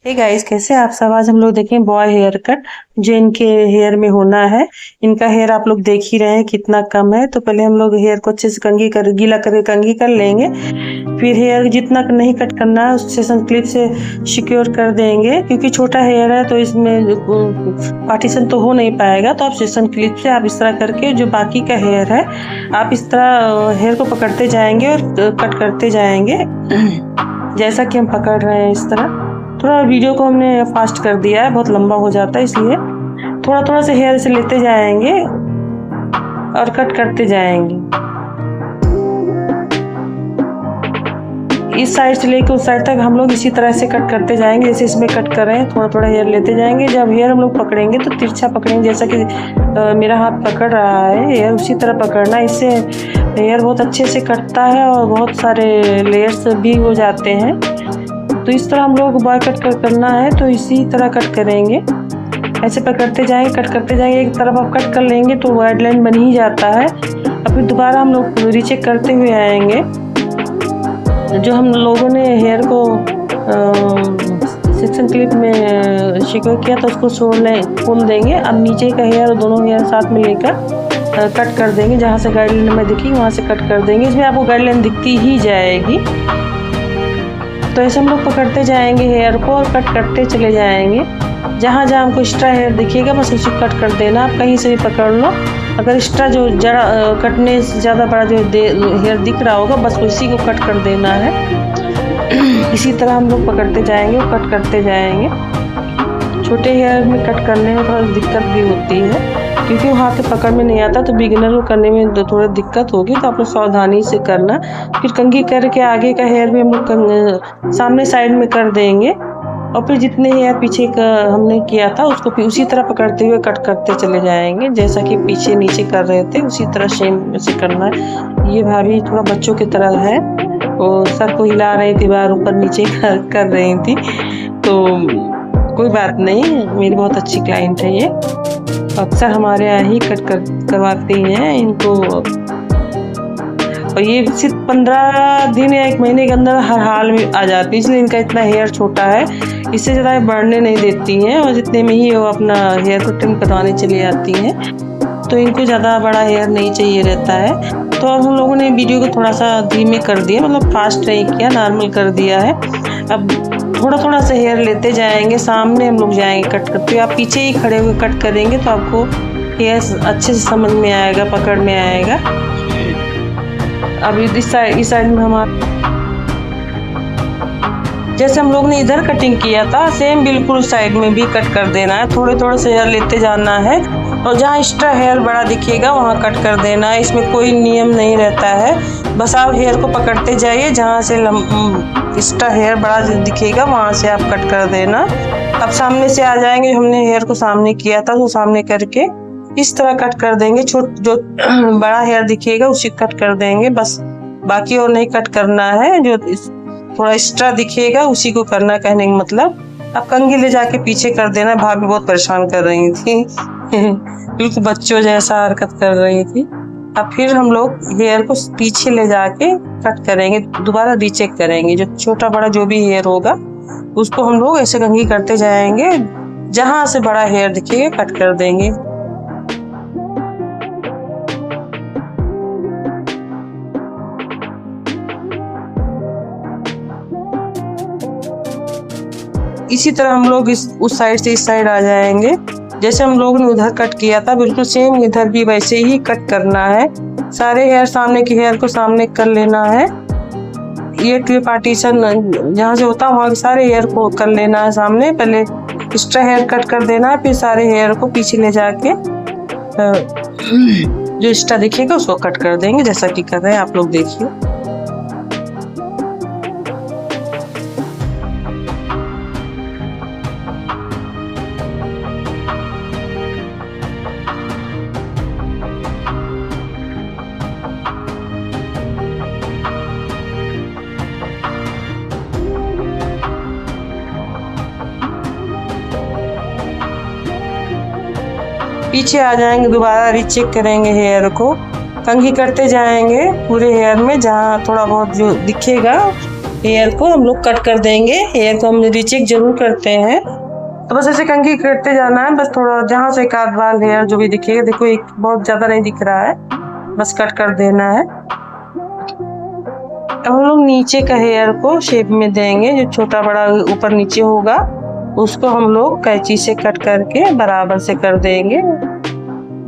Hey guys, कैसे आप सब। आज हम लोग देखें बॉय हेयर कट जो इनके हेयर में होना है। इनका हेयर आप लोग देख ही रहे हैं कितना कम है। तो पहले हम लोग हेयर को अच्छे से गीला करके कंघी कर लेंगे। फिर हेयर जितना नहीं कट करना है उससे सेशन क्लिप से सिक्योर कर देंगे, क्योंकि छोटा हेयर है तो इसमें पार्टीशन तो हो नहीं पाएगा। तो आप सेशन क्लिप से आप इस तरह करके जो बाकी का हेयर है आप इस तरह हेयर को पकड़ते जाएंगे और कट करते जाएंगे जैसा कि हम पकड़ रहे हैं इस तरह। थोड़ा वीडियो को हमने फास्ट कर दिया है, बहुत लंबा हो जाता है, इसलिए थोड़ा थोड़ा से हेयर से लेते जाएंगे और कट करते जाएंगे। इस साइड से लेकर उस साइड तक हम लोग इसी तरह से कट करते जाएंगे जैसे इसमें कट कर रहे हैं। थोड़ा थोड़ा हेयर लेते जाएंगे। जब हेयर हम लोग पकड़ेंगे तो तिरछा पकड़ेंगे, जैसा कि मेरा हाथ पकड़ रहा है हेयर उसी तरह पकड़ना। इससे हेयर बहुत अच्छे से कटता है और बहुत सारे लेयर्स भी हो जाते हैं। तो इस तरह हम लोग बॉय कट करना है तो इसी तरह कट करेंगे। ऐसे पकड़ते जाएंगे, कट करते जाएंगे। एक तरफ आप कट कर लेंगे तो वाइड लाइन बन ही जाता है। और फिर दोबारा हम लोग रीचेक करते हुए आएंगे। जो हम लोगों ने हेयर को सेक्शन क्लिप में सिक्योर किया तो उसको खोल देंगे। अब नीचे का हेयर और दोनों हेयर साथ में लेकर कट कर देंगे। जहाँ से गाइडलाइन में दिखी वहाँ से कट कर देंगे। इसमें आपको गाइडलाइन दिखती ही जाएगी। तो ऐसे हम लोग पकड़ते जाएंगे हेयर को और कट करते चले जाएंगे। जहाँ जहाँ हमको एक्स्ट्रा हेयर दिखेगा बस उसे कट कर देना। आप कहीं से भी पकड़ लो। अगर एक्स्ट्रा जो जड़ा कटने से ज़्यादा बड़ा जो हेयर दिख रहा होगा बस उसी को कट कर देना है। इसी तरह हम लोग पकड़ते जाएंगे और कट करते जाएंगे। छोटे हेयर में कट करने में थोड़ा दिक्कत भी होती है, क्योंकि वो हाथ पकड़ में नहीं आता। तो बिगिनर को करने में थोड़ा दिक्कत होगी, तो आप लोग सावधानी से करना। फिर कंघी करके आगे का हेयर भी हम लोग सामने साइड में कर देंगे। और फिर जितने हेयर पीछे का हमने किया था उसको फिर उसी तरह पकड़ते हुए कट करते चले जाएंगे। जैसा कि पीछे नीचे कर रहे थे उसी तरह सेम से करना है। ये भाभी थोड़ा बच्चों की तरह है, वो सर को हिला रही थी, बार ऊपर नीचे कर रही थी। तो कोई बात नहीं, मेरी बहुत अच्छी क्लाइंट है ये। अक्सर हमारे यहाँ ही कट करवाती हैं इनको। और ये सिर्फ 15 दिन या 1 महीने के अंदर हर हाल में आ जाती है, इसलिए इनका इतना हेयर छोटा है। इससे ज़्यादा बढ़ने नहीं देती हैं और जितने में ही वो अपना हेयर को ट्रिम करवाने चली जाती हैं। तो इनको ज़्यादा बड़ा हेयर नहीं चाहिए रहता है। तो अब हम लोगों ने वीडियो को थोड़ा सा धीमे कर दिया, मतलब फास्ट नहीं किया, नॉर्मल कर दिया है। अब थोड़ा थोड़ा सा हेयर लेते जाएंगे, सामने हम लोग जाएंगे कट करते। आप पीछे ही खड़े हुए कट करेंगे तो आपको हेयर अच्छे से समझ में आएगा, पकड़ में आएगा। अब इस साइड में हमारा जैसे हम लोग ने इधर कटिंग किया था सेम बिल्कुल साइड में भी कट कर देना है। थोड़े थोड़े से हेयर लेते जाना है और जहाँ एक्स्ट्रा हेयर बड़ा दिखेगा वहाँ कट कर देना है। इसमें कोई नियम नहीं रहता है, बस आप हेयर को पकड़ते जाइए। जहाँ से एक्स्ट्रा हेयर बड़ा दिखेगा वहाँ से आप कट कर देना। अब सामने से आ जाएंगे, हमने हेयर को सामने किया था तो सामने करके इस तरह कट कर देंगे। जो बड़ा हेयर दिखेगा उसी कट कर देंगे बस, बाकी और नहीं कट करना है। जो थोड़ा एक्स्ट्रा दिखेगा उसी को करना, कहने का मतलब। अब कंघी ले जाके पीछे कर देना। भाभी बहुत परेशान कर रही थी बिल्कुल बच्चों जैसा हरकत कर रही थी। अब फिर हम लोग हेयर को पीछे ले जाके कट करेंगे, दोबारा रीचेक करेंगे। जो छोटा बड़ा जो भी हेयर होगा उसको हम लोग ऐसे कंघी करते जाएंगे। जहाँ से बड़ा हेयर दिखेगा कट कर देंगे। इसी तरह हम लोग उस साइड से इस साइड आ जाएंगे। जैसे हम लोग ने उधर कट किया था बिल्कुल सेम इधर भी वैसे ही कट करना है। सारे हेयर सामने के हेयर को सामने कर लेना है। ये पार्टीशन जहाँ से होता है वहाँ के सारे हेयर को कर लेना है सामने। पहले एक्स्ट्रा हेयर कट कर देना है, फिर सारे हेयर को पीछे ले जाके जो एक्स्ट्रा दिखेगा उसको कट कर देंगे, जैसा कि कर रहे हैं आप लोग देखिए। पीछे आ जाएंगे, दोबारा रीचेक करेंगे हेयर को। कंघी करते जाएंगे पूरे हेयर में, जहाँ थोड़ा बहुत जो दिखेगा हेयर को हम लोग कट कर देंगे। हेयर को हम रीचेक जरूर करते हैं। तो बस ऐसे कंघी करते जाना है, बस थोड़ा जहाँ से एक आध बाल हेयर जो भी दिखेगा, देखो एक बहुत ज्यादा नहीं दिख रहा है, बस कट कर देना है। अब हम लोग नीचे का हेयर को शेप में देंगे, जो छोटा बड़ा ऊपर नीचे होगा उसको हम लोग कैंची से कट करके बराबर से कर देंगे,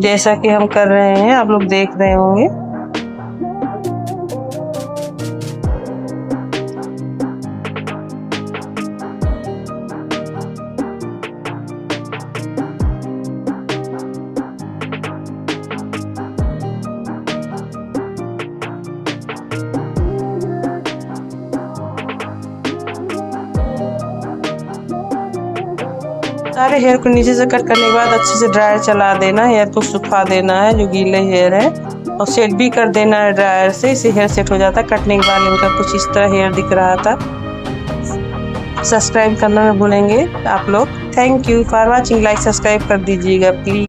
जैसा कि हम कर रहे हैं, आप लोग देख रहे होंगे। सारे हेयर को नीचे से कट करने के बाद अच्छे से ड्रायर चला देना, हेयर को सुखा देना है जो गीले हेयर है, और सेट भी कर देना है ड्रायर से, इससे हेयर सेट हो जाता है। कटने के बाद इनका कुछ इस तरह हेयर दिख रहा था। सब्सक्राइब करना न भूलेंगे आप लोग। Thank you for watching. Like subscribe कर दीजिएगा प्लीज।